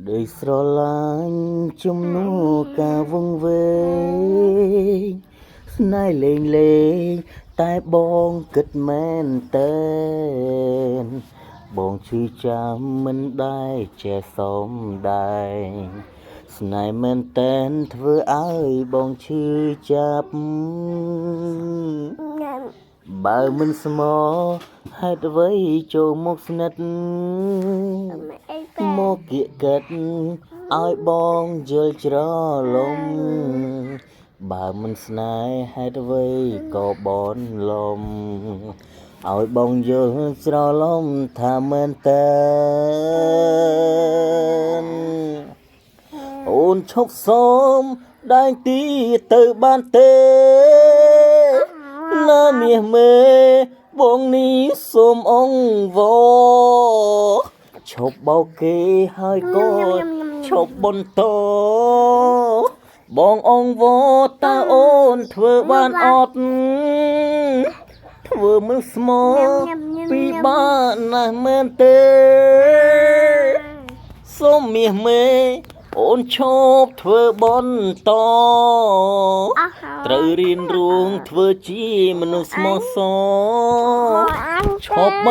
đờiស្រឡាញ់ជំនួការវង្វេងស្នេហ៍លេងលេងតែបងគិតមែនតើបងឈឺចាំមិនដែរចេះសមដែរស្នេហ៍មែនតែនធ្វើឲ្យបងឈឺចាប់បើមិនស្មោះហេតុអ្វីចូលមកស្និទ្ធមកគៀកកិតឲ្យបងយល់ច្រឡំបើមិនស្នេហ៍ហេតុអ្វីក៏បនលំឲ្យបងយល់ច្រឡំថាមែនតើអូនឈប់សូមដែងទីទៅបានទេណាមាសមេបងនេះសូមអង្វរឈប់បោកគេហើយក៏ឈប់បន្តបងអង្វរតើអូនធ្វើបានអត់ធ្វើមិនស្មោះពីបានណាស់មែនទេសូមមាសមេអូនឈប់ធ្វើបន្តត្រូវរៀនរួងធ្វើជាមនុស្សស្មោះសរឈប់